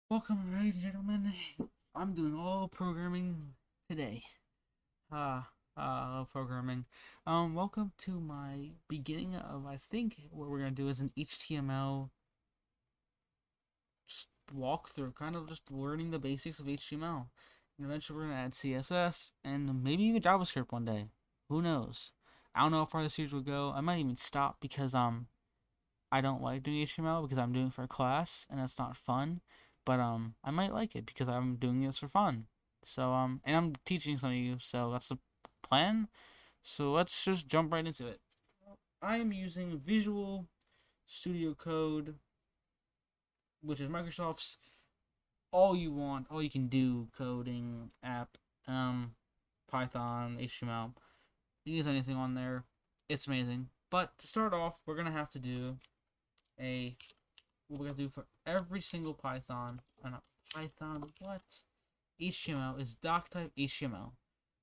Welcome, ladies and gentlemen. I'm doing all programming today. Programming. Welcome to my beginning of, I think, what we're gonna do is an HTML just walkthrough, kind of just learning the basics of HTML. And eventually, we're gonna add CSS and maybe even JavaScript one day. Who knows? I don't know how far the series will go. I might even stop because I don't like doing HTML because I'm doing it for a class and that's not fun. But I might like it because I'm doing this for fun. So and I'm teaching some of you, so that's the plan. So let's just jump right into it. I am using Visual Studio Code, which is Microsoft's all you want, all you can do coding app. Python, HTML. You can use anything on there. It's amazing. But to start off, we're gonna have to do a what we're gonna do for every single Python, not Python, what? HTML is doc type HTML.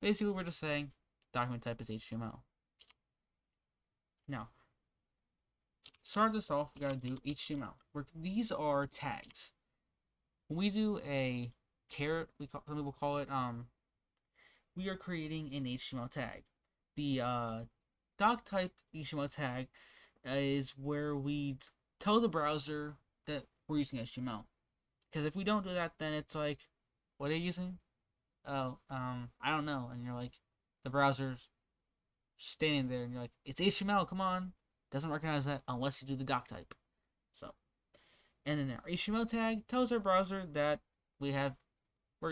Basically, we're just saying document type is HTML. Now, start this off, we gotta do HTML. These are tags. When we do a caret, some people call it, we are creating an HTML tag. The doc type HTML tag is where we tell the browser that we're using HTML. Because if we don't do that, then it's like, what are you using? Oh, I don't know. And you're like, the browser's standing there, and you're like, it's HTML, come on. Doesn't recognize that unless you do the doc type. So, and then our HTML tag tells our browser that we're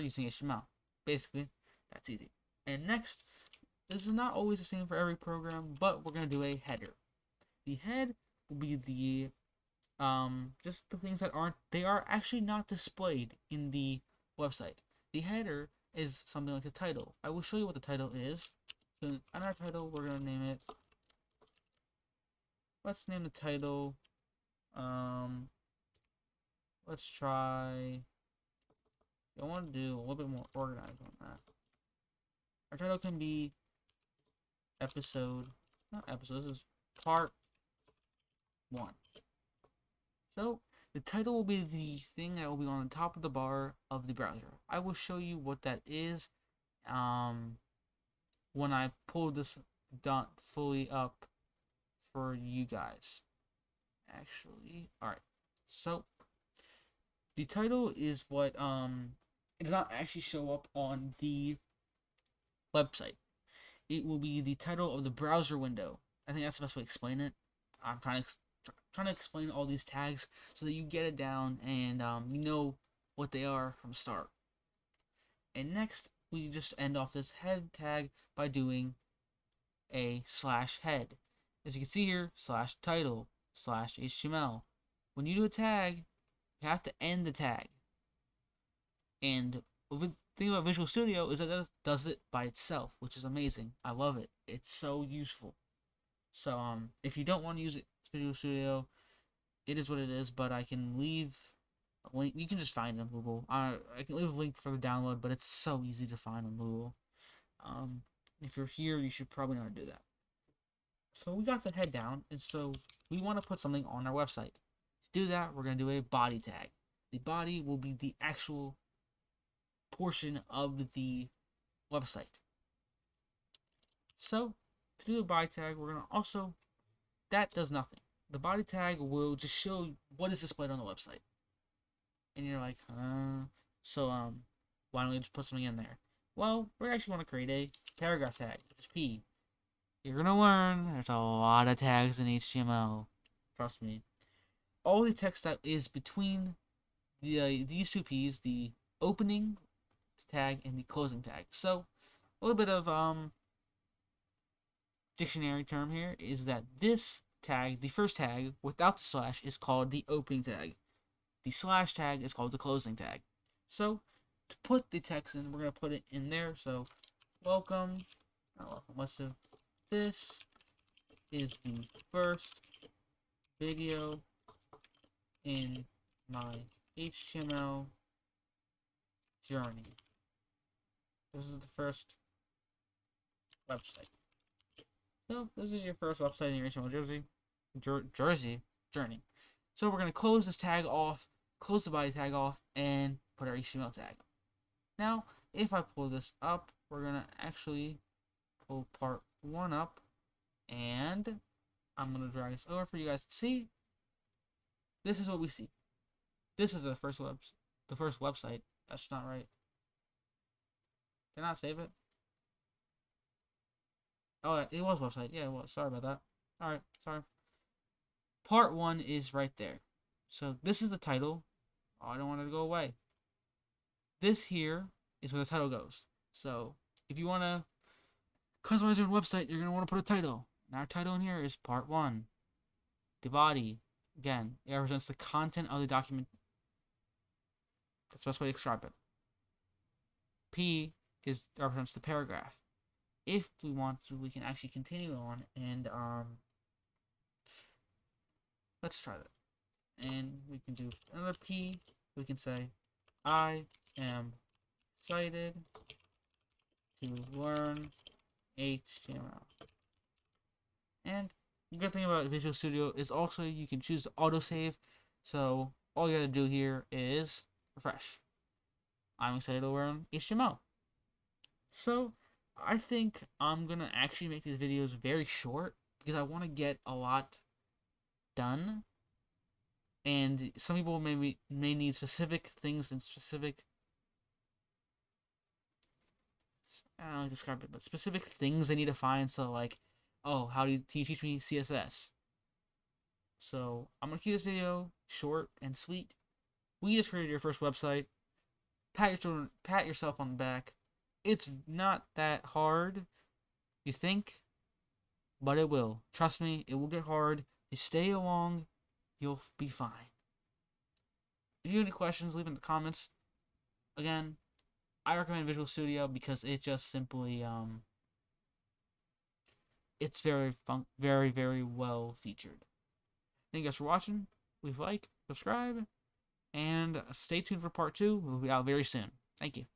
using HTML. Basically, that's easy. And next, this is not always the same for every program, but we're gonna do a header. The head will be the just the things that are actually not displayed in the website. The header is something like the title. I will show you what the title is. So in our title, we're gonna name it. Let's name the title. Um, let's try. I want to do a little bit more organized on that. Our title can be episode, not episodes. This is part 1. So the title will be the thing that will be on the top of the bar of the browser. I will show you what that is um, when I pull this dot fully up for you guys. Actually, all right. So the title is what it does not actually show up on the website. It will be the title of the browser window. I think that's the best way to explain it. I'm trying to explain all these tags so that you get it down and you know what they are from the start. And next, we just end off this head tag by doing a slash head. As you can see here, slash title, slash HTML. When you do a tag, you have to end the tag. And the thing about Visual Studio is that it does it by itself, which is amazing. I love it. It's so useful. So if you don't want to use it, Visual Studio, it is what it is. But I can leave a link. You can just find it on Google. I can leave a link for the download, but it's so easy to find on Google. Um, if you're here, you should probably know how to do that. So we got the head down, and so we want to put something on our website. To do that, we're going to do a body tag. The body will be the actual portion of the website. So to do a body tag, we're going to also, that does nothing. The body tag will just show what is displayed on the website. And you're like, so why don't we just put something in there? Well, we actually want to create a paragraph tag, which is P. You're gonna learn there's a lot of tags in HTML. Trust me. All the text that is between these two P's, the opening tag and the closing tag. So a little bit of dictionary term here is that this tag, the first tag without the slash, is called the opening tag. The slash tag is called the closing tag. So to put the text in, we're gonna put it in there. So welcome, not welcome. Let's do this is the first video in my HTML journey. This is the first website. So this is your first website in your HTML Jersey journey. So we're gonna close this tag off close the body tag off, and put our HTML tag. Now, if I pull this up, we're going to actually pull part 1 up, and I'm going to drag this over for you guys to see. This is what we see. This is the first website. That's not right. Did I not save it? Oh, it was website. Yeah, it was. Sorry about that. Alright, sorry. Part 1 is right there. So this is the title. Oh, I don't want it to go away. This here is where the title goes. So if you want to customize your website, you're going to want to put a title. And our title in here is Part 1. The body, again, it represents the content of the document. That's the best way to describe it. P represents the paragraph. If we want to, we can actually continue on and let's try that. And we can do another P. We can say, I am excited to learn HTML. And the good thing about Visual Studio is also you can choose to autosave. So all you gotta do here is refresh. I'm excited to learn HTML. So I think I'm gonna actually make these videos very short because I want to get a lot done. And some people may need specific things and specific, I don't know, describe it, but specific things they need to find. So like, oh, can you teach me CSS? So I'm gonna keep this video short and sweet. We just created your first website. Pat yourself on the back. It's not that hard, you think, but it will. Trust me, it will get hard. You stay along, you'll be fine. If you have any questions, leave them in the comments. Again, I recommend Visual Studio because it just simply it's very very well featured. Thank you guys for watching. Leave a like, subscribe, and stay tuned for part 2. We'll be out very soon. Thank you.